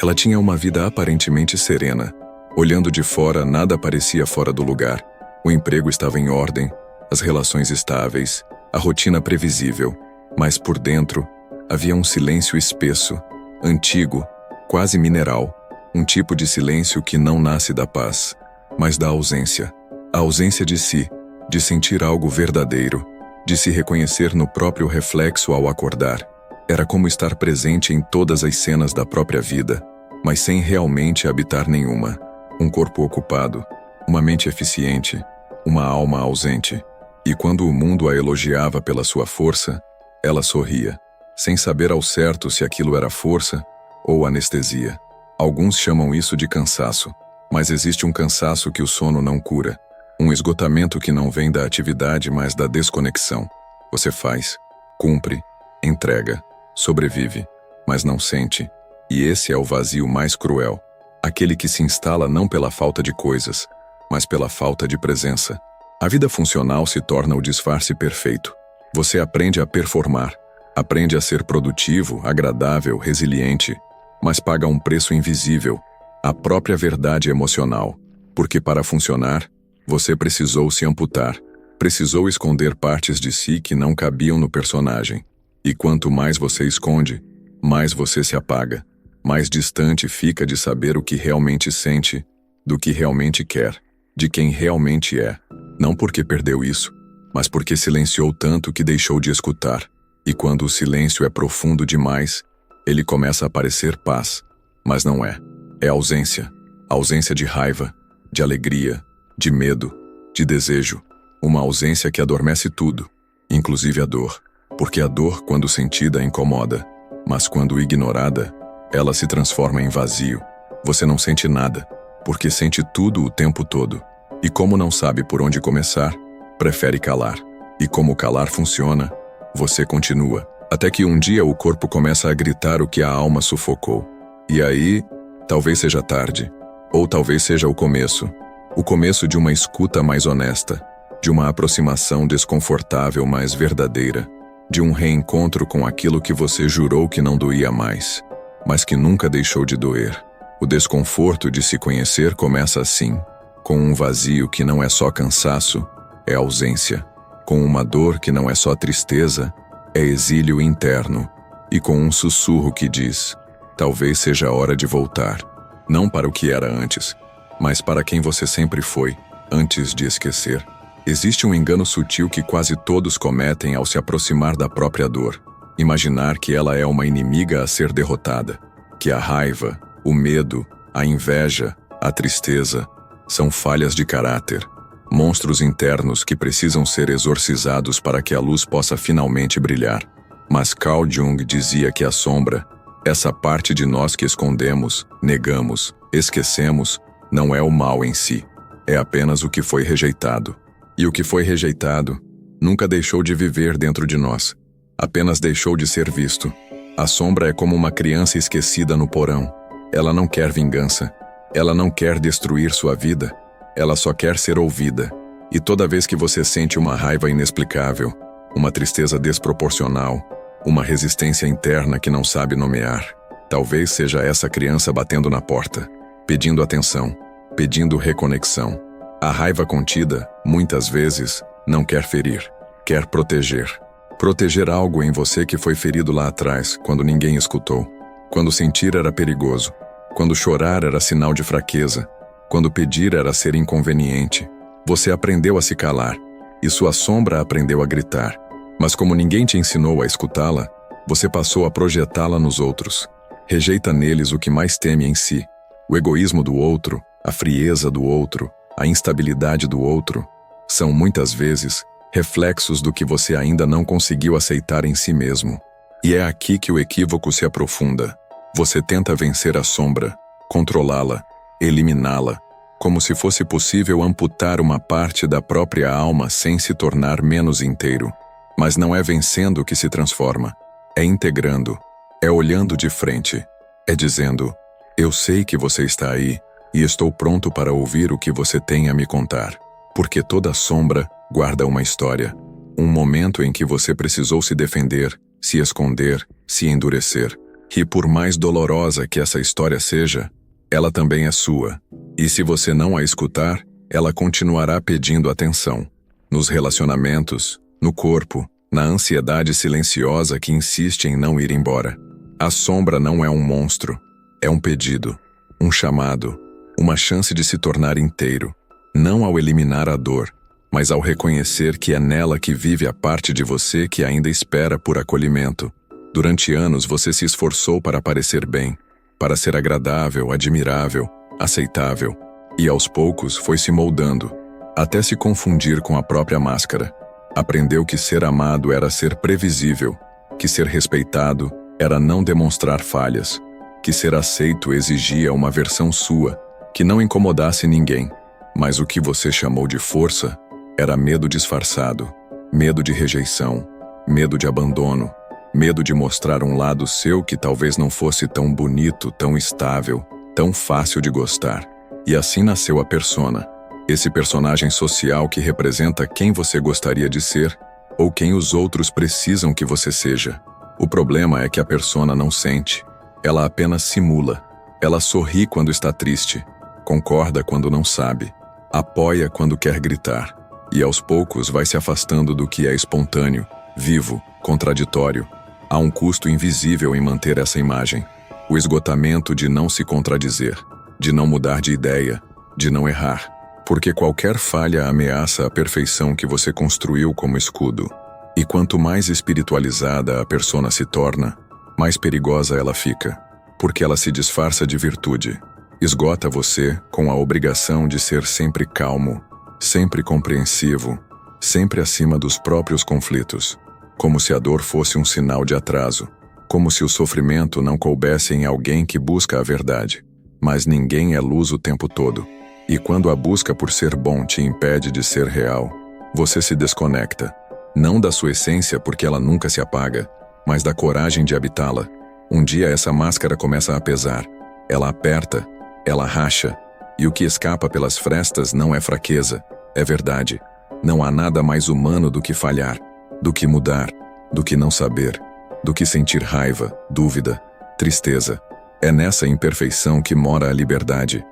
Ela tinha uma vida aparentemente serena. Olhando de fora, nada parecia fora do lugar. O emprego estava em ordem, as relações estáveis, a rotina previsível. Mas por dentro, havia um silêncio espesso, antigo, quase mineral. Um tipo de silêncio que não nasce da paz, mas da ausência. A ausência de si, de sentir algo verdadeiro, de se reconhecer no próprio reflexo ao acordar. Era como estar presente em todas as cenas da própria vida, mas sem realmente habitar nenhuma. Um corpo ocupado, uma mente eficiente, uma alma ausente. E quando o mundo a elogiava pela sua força, ela sorria, sem saber ao certo se aquilo era força ou anestesia. Alguns chamam isso de cansaço, mas existe um cansaço que o sono não cura. Um esgotamento que não vem da atividade, mas da desconexão. Você faz, cumpre, entrega, sobrevive, mas não sente. E esse é o vazio mais cruel. Aquele que se instala não pela falta de coisas, mas pela falta de presença. A vida funcional se torna o disfarce perfeito. Você aprende a performar, aprende a ser produtivo, agradável, resiliente, mas paga um preço invisível, a própria verdade emocional. Porque para funcionar, você precisou se amputar, precisou esconder partes de si que não cabiam no personagem. E quanto mais você esconde, mais você se apaga, mais distante fica de saber o que realmente sente, do que realmente quer, de quem realmente é. Não porque perdeu isso, mas porque silenciou tanto que deixou de escutar. E quando o silêncio é profundo demais, ele começa a parecer paz, mas não é. É ausência. Ausência de raiva, de alegria, de medo, de desejo. Uma ausência que adormece tudo, inclusive a dor. Porque a dor, quando sentida, incomoda, mas quando ignorada, ela se transforma em vazio. Você não sente nada, porque sente tudo o tempo todo. E como não sabe por onde começar, prefere calar. E como calar funciona, você continua. Até que um dia o corpo começa a gritar o que a alma sufocou. E aí, talvez seja tarde, ou talvez seja o começo. O começo de uma escuta mais honesta, de uma aproximação desconfortável mais verdadeira, de um reencontro com aquilo que você jurou que não doía mais, mas que nunca deixou de doer. O desconforto de se conhecer começa assim, com um vazio que não é só cansaço, é ausência, com uma dor que não é só tristeza, é exílio interno, e com um sussurro que diz: talvez seja a hora de voltar, não para o que era antes, mas para quem você sempre foi, antes de esquecer. Existe um engano sutil que quase todos cometem ao se aproximar da própria dor. Imaginar que ela é uma inimiga a ser derrotada, que a raiva, o medo, a inveja, a tristeza, são falhas de caráter, monstros internos que precisam ser exorcizados para que a luz possa finalmente brilhar. Mas Carl Jung dizia que a sombra, essa parte de nós que escondemos, negamos, esquecemos, não é o mal em si, é apenas o que foi rejeitado. E o que foi rejeitado nunca deixou de viver dentro de nós, apenas deixou de ser visto. A sombra é como uma criança esquecida no porão. Ela não quer vingança, ela não quer destruir sua vida, ela só quer ser ouvida. E toda vez que você sente uma raiva inexplicável, uma tristeza desproporcional, uma resistência interna que não sabe nomear, talvez seja essa criança batendo na porta, pedindo atenção, pedindo reconexão. A raiva contida, muitas vezes, não quer ferir, quer proteger. Proteger algo em você que foi ferido lá atrás, quando ninguém escutou. Quando sentir era perigoso. Quando chorar era sinal de fraqueza. Quando pedir era ser inconveniente. Você aprendeu a se calar, e sua sombra aprendeu a gritar. Mas como ninguém te ensinou a escutá-la, você passou a projetá-la nos outros. Rejeita neles o que mais teme em si. O egoísmo do outro, a frieza do outro, a instabilidade do outro, são muitas vezes reflexos do que você ainda não conseguiu aceitar em si mesmo. E é aqui que o equívoco se aprofunda. Você tenta vencer a sombra, controlá-la, eliminá-la, como se fosse possível amputar uma parte da própria alma sem se tornar menos inteiro. Mas não é vencendo que se transforma, é integrando, é olhando de frente, é dizendo: eu sei que você está aí, e estou pronto para ouvir o que você tem a me contar. Porque toda sombra guarda uma história, um momento em que você precisou se defender, se esconder, se endurecer. E por mais dolorosa que essa história seja, ela também é sua. E se você não a escutar, ela continuará pedindo atenção. Nos relacionamentos, no corpo, na ansiedade silenciosa que insiste em não ir embora. A sombra não é um monstro, é um pedido, um chamado, uma chance de se tornar inteiro, não ao eliminar a dor, mas ao reconhecer que é nela que vive a parte de você que ainda espera por acolhimento. Durante anos você se esforçou para parecer bem, para ser agradável, admirável, aceitável, e aos poucos foi se moldando, até se confundir com a própria máscara. Aprendeu que ser amado era ser previsível, que ser respeitado era não demonstrar falhas, que ser aceito exigia uma versão sua, que não incomodasse ninguém. Mas o que você chamou de força era medo disfarçado, medo de rejeição, medo de abandono, medo de mostrar um lado seu que talvez não fosse tão bonito, tão estável, tão fácil de gostar. E assim nasceu a persona, esse personagem social que representa quem você gostaria de ser ou quem os outros precisam que você seja. O problema é que a persona não sente, ela apenas simula. Ela sorri quando está triste, concorda quando não sabe, apoia quando quer gritar, e aos poucos vai se afastando do que é espontâneo, vivo, contraditório. Há um custo invisível em manter essa imagem, o esgotamento de não se contradizer, de não mudar de ideia, de não errar, porque qualquer falha ameaça a perfeição que você construiu como escudo. E quanto mais espiritualizada a persona se torna, mais perigosa ela fica, porque ela se disfarça de virtude. Esgota você com a obrigação de ser sempre calmo, sempre compreensivo, sempre acima dos próprios conflitos, como se a dor fosse um sinal de atraso, como se o sofrimento não coubesse em alguém que busca a verdade. Mas ninguém é luz o tempo todo, e quando a busca por ser bom te impede de ser real, você se desconecta, não da sua essência porque ela nunca se apaga, mas da coragem de habitá-la. Um dia essa máscara começa a pesar, ela aperta, ela racha, e o que escapa pelas frestas não é fraqueza, é verdade. Não há nada mais humano do que falhar, do que mudar, do que não saber, do que sentir raiva, dúvida, tristeza. É nessa imperfeição que mora a liberdade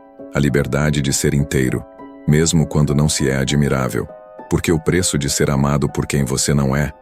de ser inteiro, mesmo quando não se é admirável, porque o preço de ser amado por quem você não é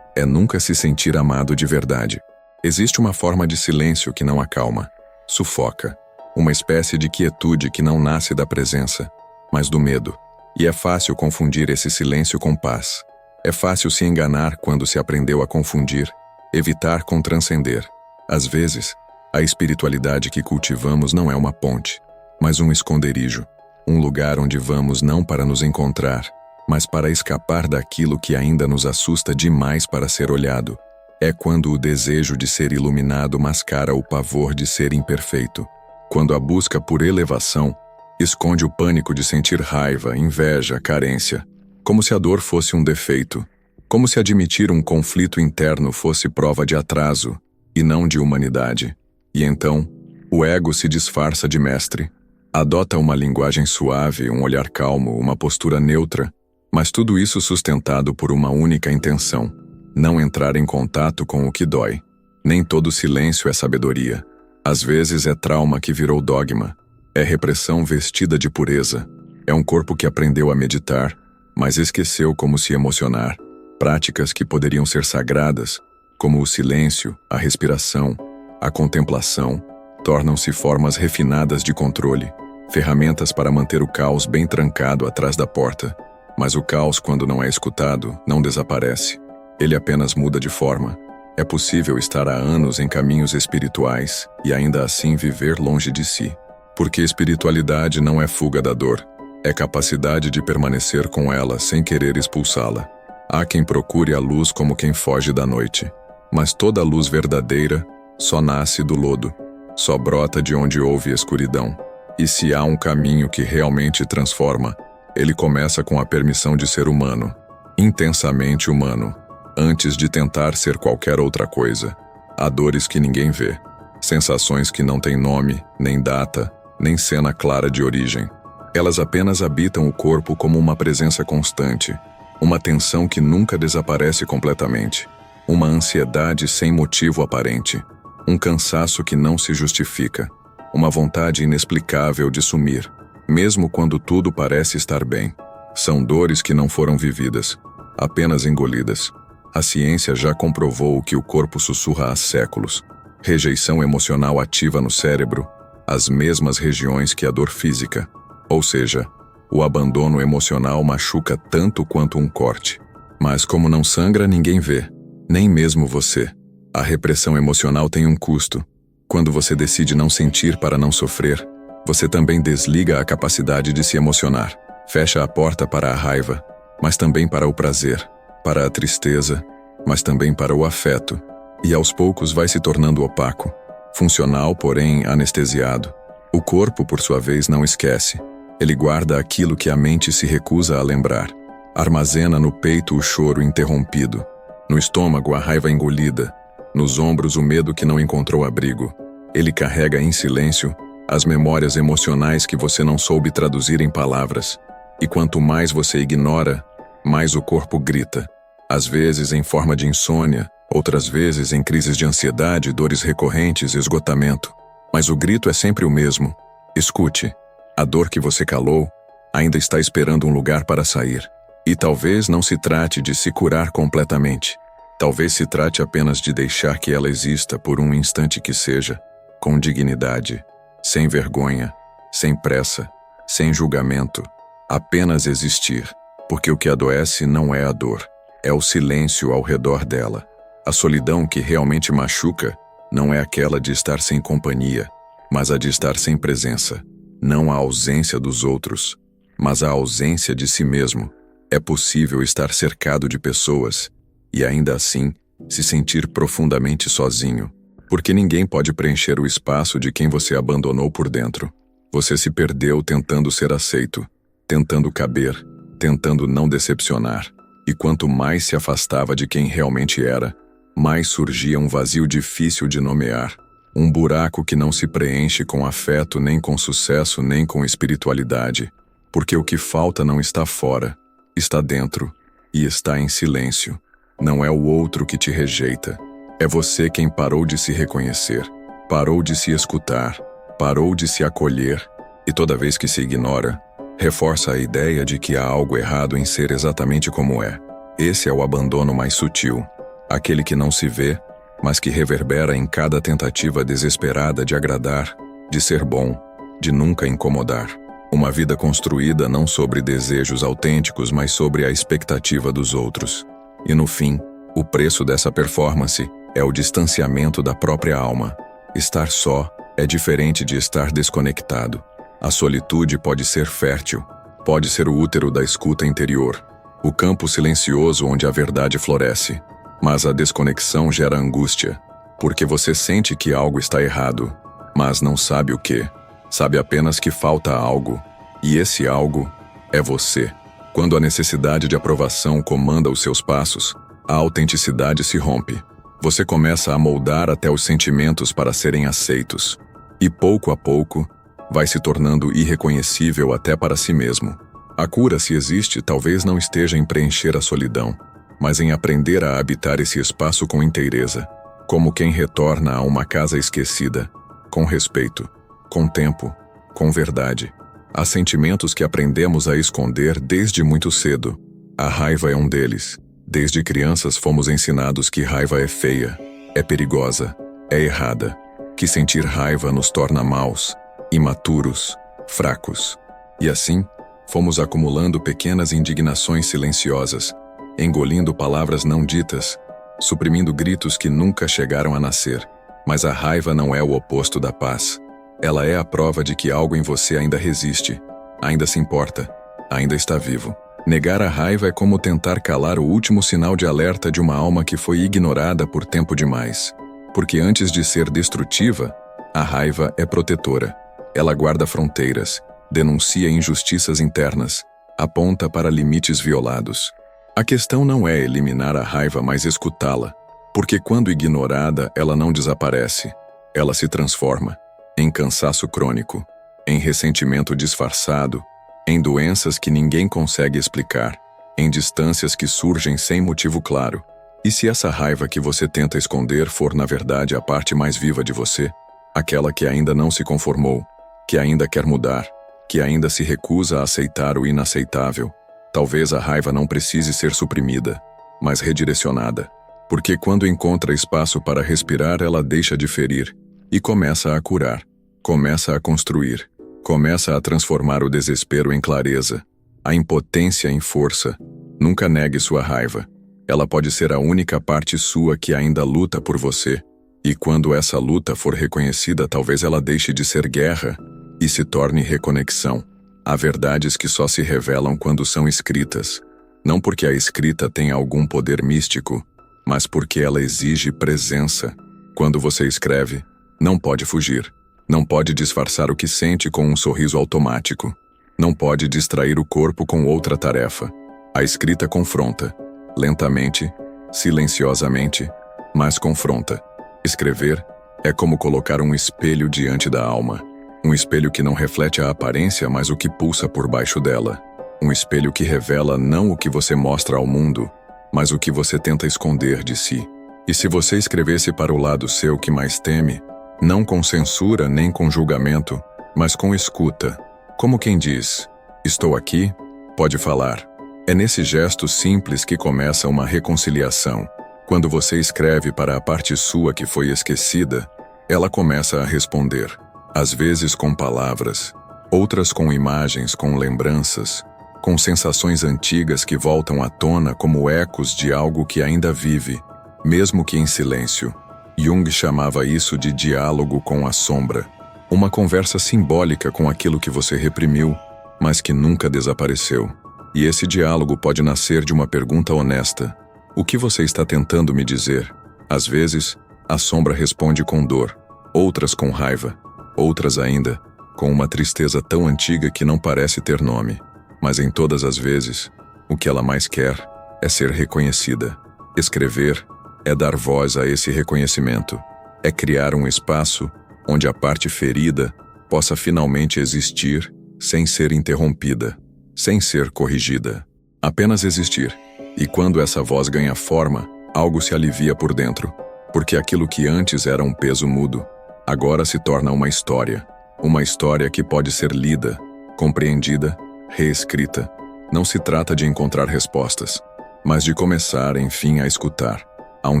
nunca se sentir amado de verdade. Existe uma forma de silêncio que não acalma, sufoca, uma espécie de quietude que não nasce da presença, mas do medo. E é fácil confundir esse silêncio com paz. É fácil se enganar quando se aprendeu a confundir, evitar com transcender. Às vezes, a espiritualidade que cultivamos não é uma ponte, mas um esconderijo, um lugar onde vamos não para nos encontrar, mas para escapar daquilo que ainda nos assusta demais para ser olhado. É quando o desejo de ser iluminado mascara o pavor de ser imperfeito. Quando a busca por elevação esconde o pânico de sentir raiva, inveja, carência, como se a dor fosse um defeito, como se admitir um conflito interno fosse prova de atraso e não de humanidade. E então, o ego se disfarça de mestre, adota uma linguagem suave, um olhar calmo, uma postura neutra, mas tudo isso sustentado por uma única intenção: não entrar em contato com o que dói. Nem todo silêncio é sabedoria. Às vezes é trauma que virou dogma, é repressão vestida de pureza, é um corpo que aprendeu a meditar, mas esqueceu como se emocionar. Práticas que poderiam ser sagradas, como o silêncio, a respiração, a contemplação, tornam-se formas refinadas de controle, ferramentas para manter o caos bem trancado atrás da porta. Mas o caos, quando não é escutado, não desaparece. Ele apenas muda de forma. É possível estar há anos em caminhos espirituais e ainda assim viver longe de si. Porque espiritualidade não é fuga da dor, é capacidade de permanecer com ela sem querer expulsá-la. Há quem procure a luz como quem foge da noite, mas toda luz verdadeira só nasce do lodo, só brota de onde houve escuridão. E se há um caminho que realmente transforma, ele começa com a permissão de ser humano, intensamente humano, antes de tentar ser qualquer outra coisa. Há dores que ninguém vê, sensações que não têm nome, nem data, nem cena clara de origem. Elas apenas habitam o corpo como uma presença constante, uma tensão que nunca desaparece completamente, uma ansiedade sem motivo aparente, Um cansaço que não se justifica. Uma vontade inexplicável de sumir, mesmo quando tudo parece estar bem. São dores que não foram vividas, apenas engolidas. A ciência já comprovou o que o corpo sussurra há séculos. Rejeição emocional ativa no cérebro as mesmas regiões que a dor física. Ou seja, o abandono emocional machuca tanto quanto um corte. Mas como não sangra, ninguém vê, nem mesmo você. A repressão emocional tem um custo. Quando você decide não sentir para não sofrer, você também desliga a capacidade de se emocionar. Fecha a porta para a raiva, mas também para o prazer, para a tristeza, mas também para o afeto. E aos poucos vai se tornando opaco, funcional, porém anestesiado. O corpo, por sua vez, não esquece. Ele guarda aquilo que a mente se recusa a lembrar. Armazena no peito o choro interrompido, no estômago a raiva engolida, nos ombros o medo que não encontrou abrigo. Ele carrega em silêncio as memórias emocionais que você não soube traduzir em palavras. E quanto mais você ignora, mais o corpo grita. Às vezes em forma de insônia, outras vezes em crises de ansiedade, dores recorrentes, esgotamento. Mas o grito é sempre o mesmo. Escute, a dor que você calou ainda está esperando um lugar para sair. E talvez não se trate de se curar completamente. Talvez se trate apenas de deixar que ela exista por um instante que seja, com dignidade, sem vergonha, sem pressa, sem julgamento. Apenas existir, porque o que adoece não é a dor, é o silêncio ao redor dela. A solidão que realmente machuca não é aquela de estar sem companhia, mas a de estar sem presença. Não a ausência dos outros, mas a ausência de si mesmo. É possível estar cercado de pessoas e ainda assim se sentir profundamente sozinho, porque ninguém pode preencher o espaço de quem você abandonou por dentro. Você se perdeu tentando ser aceito, tentando caber, tentando não decepcionar. E quanto mais se afastava de quem realmente era, mais surgia um vazio difícil de nomear. Um buraco que não se preenche com afeto, nem com sucesso, nem com espiritualidade. Porque o que falta não está fora, está dentro e está em silêncio. Não é o outro que te rejeita. É você quem parou de se reconhecer, parou de se escutar, parou de se acolher. E toda vez que se ignora, reforça a ideia de que há algo errado em ser exatamente como é. Esse é o abandono mais sutil, aquele que não se vê, mas que reverbera em cada tentativa desesperada de agradar, de ser bom, de nunca incomodar. Uma vida construída não sobre desejos autênticos, mas sobre a expectativa dos outros. E no fim, o preço dessa performance é o distanciamento da própria alma. Estar só é diferente de estar desconectado. A solitude pode ser fértil, pode ser o útero da escuta interior, o campo silencioso onde a verdade floresce. Mas a desconexão gera angústia, porque você sente que algo está errado, mas não sabe o que. Sabe apenas que falta algo, e esse algo é você. Quando a necessidade de aprovação comanda os seus passos, a autenticidade se rompe. Você começa a moldar até os sentimentos para serem aceitos, e pouco a pouco, vai se tornando irreconhecível até para si mesmo. A cura, se existe, talvez não esteja em preencher a solidão, mas em aprender a habitar esse espaço com inteireza, como quem retorna a uma casa esquecida, com respeito, com tempo, com verdade. Há sentimentos que aprendemos a esconder desde muito cedo. A raiva é um deles. Desde crianças fomos ensinados que raiva é feia, é perigosa, é errada, que sentir raiva nos torna maus, imaturos, fracos. E assim, fomos acumulando pequenas indignações silenciosas, engolindo palavras não ditas, suprimindo gritos que nunca chegaram a nascer. Mas a raiva não é o oposto da paz. Ela é a prova de que algo em você ainda resiste, ainda se importa, ainda está vivo. Negar a raiva é como tentar calar o último sinal de alerta de uma alma que foi ignorada por tempo demais. Porque antes de ser destrutiva, a raiva é protetora. Ela guarda fronteiras, denuncia injustiças internas, aponta para limites violados. A questão não é eliminar a raiva, mas escutá-la, porque quando ignorada, ela não desaparece, ela se transforma em cansaço crônico, em ressentimento disfarçado, em doenças que ninguém consegue explicar, em distâncias que surgem sem motivo claro. E se essa raiva que você tenta esconder for na verdade a parte mais viva de você, aquela que ainda não se conformou, que ainda quer mudar, que ainda se recusa a aceitar o inaceitável, talvez a raiva não precise ser suprimida, mas redirecionada, porque quando encontra espaço para respirar ela deixa de ferir e começa a curar, começa a construir, começa a transformar o desespero em clareza, a impotência em força. Nunca negue sua raiva. Ela pode ser a única parte sua que ainda luta por você, e quando essa luta for reconhecida, talvez ela deixe de ser guerra e se torne reconexão. Há verdades que só se revelam quando são escritas, não porque a escrita tem algum poder místico, mas porque ela exige presença. Quando você escreve, não pode fugir, não pode disfarçar o que sente com um sorriso automático, não pode distrair o corpo com outra tarefa. A escrita confronta, lentamente, silenciosamente, mas confronta. Escrever é como colocar um espelho diante da alma. Um espelho que não reflete a aparência, mas o que pulsa por baixo dela. Um espelho que revela não o que você mostra ao mundo, mas o que você tenta esconder de si. E se você escrevesse para o lado seu que mais teme, não com censura nem com julgamento, mas com escuta, como quem diz, estou aqui, pode falar. É nesse gesto simples que começa uma reconciliação. Quando você escreve para a parte sua que foi esquecida, ela começa a responder. Às vezes com palavras, outras com imagens, com lembranças, com sensações antigas que voltam à tona como ecos de algo que ainda vive, mesmo que em silêncio. Jung chamava isso de diálogo com a sombra. Uma conversa simbólica com aquilo que você reprimiu, mas que nunca desapareceu. E esse diálogo pode nascer de uma pergunta honesta. O que você está tentando me dizer? Às vezes, a sombra responde com dor, outras com raiva, outras ainda, com uma tristeza tão antiga que não parece ter nome. Mas em todas as vezes, o que ela mais quer é ser reconhecida. Escrever é dar voz a esse reconhecimento. É criar um espaço onde a parte ferida possa finalmente existir sem ser interrompida, sem ser corrigida. Apenas existir. E quando essa voz ganha forma, algo se alivia por dentro, porque aquilo que antes era um peso mudo, agora se torna uma história que pode ser lida, compreendida, reescrita. Não se trata de encontrar respostas, mas de começar, enfim, a escutar. Há um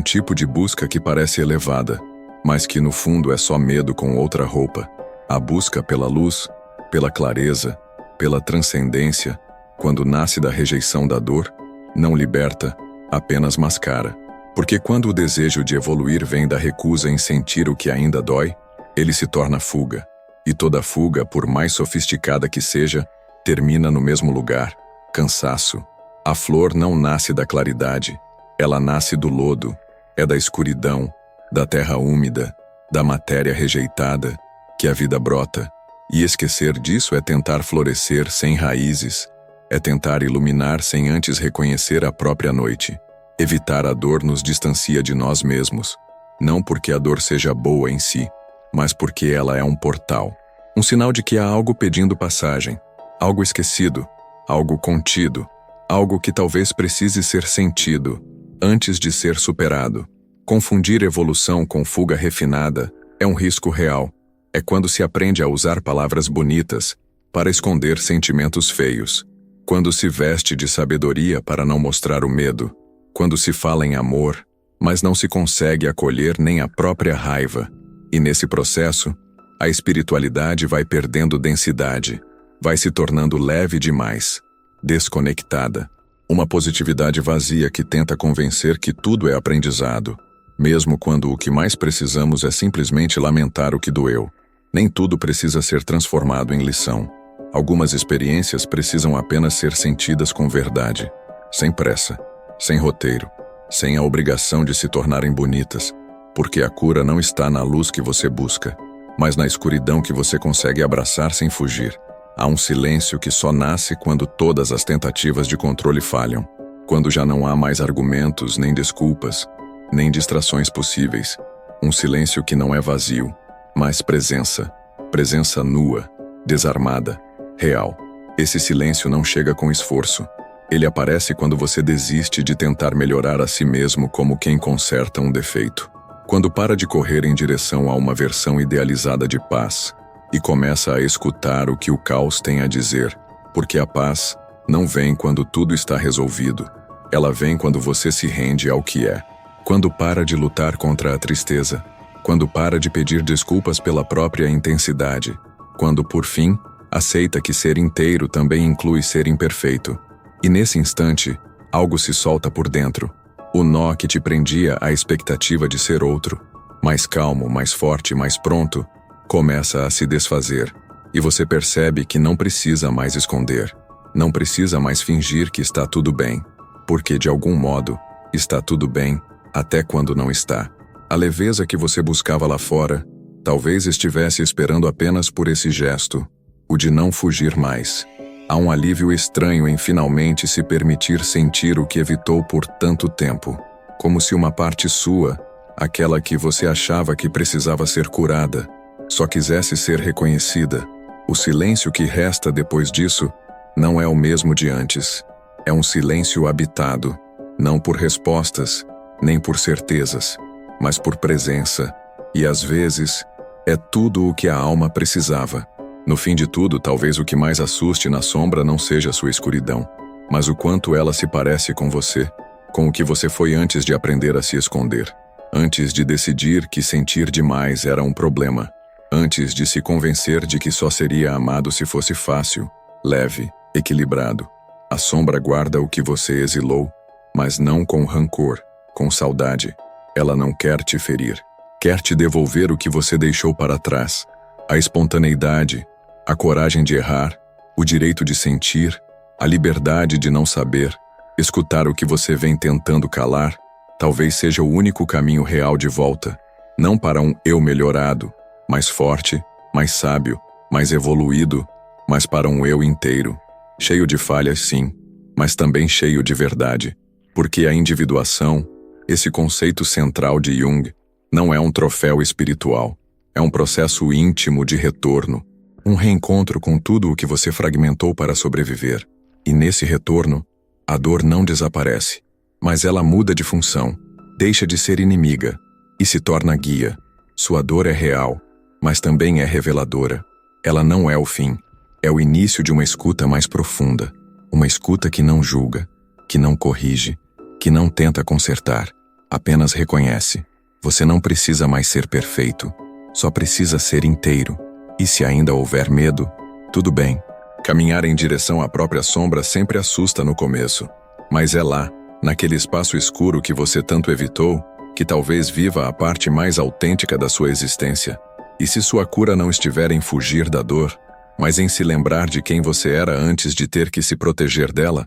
tipo de busca que parece elevada, mas que no fundo é só medo com outra roupa. A busca pela luz, pela clareza, pela transcendência, quando nasce da rejeição da dor, não liberta, apenas mascara. Porque quando o desejo de evoluir vem da recusa em sentir o que ainda dói, ele se torna fuga. E toda fuga, por mais sofisticada que seja, termina no mesmo lugar, cansaço. A flor não nasce da claridade, ela nasce do lodo, é da escuridão, da terra úmida, da matéria rejeitada, que a vida brota. E esquecer disso é tentar florescer sem raízes, é tentar iluminar sem antes reconhecer a própria noite. Evitar a dor nos distancia de nós mesmos, não porque a dor seja boa em si, mas porque ela é um portal, um sinal de que há algo pedindo passagem, algo esquecido, algo contido, algo que talvez precise ser sentido, antes de ser superado. Confundir evolução com fuga refinada é um risco real. É quando se aprende a usar palavras bonitas para esconder sentimentos feios, quando se veste de sabedoria para não mostrar o medo, quando se fala em amor, mas não se consegue acolher nem a própria raiva. E nesse processo, a espiritualidade vai perdendo densidade, vai se tornando leve demais, desconectada. Uma positividade vazia que tenta convencer que tudo é aprendizado, mesmo quando o que mais precisamos é simplesmente lamentar o que doeu. Nem tudo precisa ser transformado em lição. Algumas experiências precisam apenas ser sentidas com verdade, sem pressa, sem roteiro, sem a obrigação de se tornarem bonitas, porque a cura não está na luz que você busca, mas na escuridão que você consegue abraçar sem fugir. Há um silêncio que só nasce quando todas as tentativas de controle falham, quando já não há mais argumentos, nem desculpas, nem distrações possíveis. Um silêncio que não é vazio, mas presença nua, desarmada, real. Esse silêncio não chega com esforço, Ele aparece quando você desiste de tentar melhorar a si mesmo como quem conserta um defeito. Quando para de correr em direção a uma versão idealizada de paz e começa a escutar o que o caos tem a dizer, porque a paz não vem quando tudo está resolvido. Ela vem quando você se rende ao que é. Quando para de lutar contra a tristeza. Quando para de pedir desculpas pela própria intensidade. Quando, por fim, aceita que ser inteiro também inclui ser imperfeito. E nesse instante, algo se solta por dentro. O nó que te prendia à expectativa de ser outro, mais calmo, mais forte, mais pronto, começa a se desfazer. E você percebe que não precisa mais esconder. Não precisa mais fingir que está tudo bem. Porque, de algum modo, está tudo bem, até quando não está. A leveza que você buscava lá fora, talvez estivesse esperando apenas por esse gesto, o de não fugir mais. Há um alívio estranho em finalmente se permitir sentir o que evitou por tanto tempo, como se uma parte sua, aquela que você achava que precisava ser curada, só quisesse ser reconhecida. O silêncio que resta depois disso não é o mesmo de antes. É um silêncio habitado, não por respostas, nem por certezas, mas por presença, e às vezes é tudo o que a alma precisava. No fim de tudo, talvez o que mais assuste na sombra não seja sua escuridão, mas o quanto ela se parece com você, com o que você foi antes de aprender a se esconder, antes de decidir que sentir demais era um problema, antes de se convencer de que só seria amado se fosse fácil, leve, equilibrado. A sombra guarda o que você exilou, mas não com rancor, com saudade. Ela não quer te ferir, quer te devolver o que você deixou para trás, a espontaneidade, a coragem de errar, o direito de sentir, a liberdade de não saber. Escutar o que você vem tentando calar, talvez seja o único caminho real de volta, não para um eu melhorado, mais forte, mais sábio, mais evoluído, mas para um eu inteiro, cheio de falhas sim, mas também cheio de verdade, porque a individuação, esse conceito central de Jung, não é um troféu espiritual, é um processo íntimo de retorno, um reencontro com tudo o que você fragmentou para sobreviver. E nesse retorno, a dor não desaparece, mas ela muda de função, deixa de ser inimiga e se torna guia. Sua dor é real, mas também é reveladora. Ela não é o fim, é o início de uma escuta mais profunda, uma escuta que não julga, que não corrige, que não tenta consertar, apenas reconhece. Você não precisa mais ser perfeito, só precisa ser inteiro. E se ainda houver medo, tudo bem. Caminhar em direção à própria sombra sempre assusta no começo, mas é lá, naquele espaço escuro que você tanto evitou, que talvez viva a parte mais autêntica da sua existência. E se sua cura não estiver em fugir da dor, mas em se lembrar de quem você era antes de ter que se proteger dela,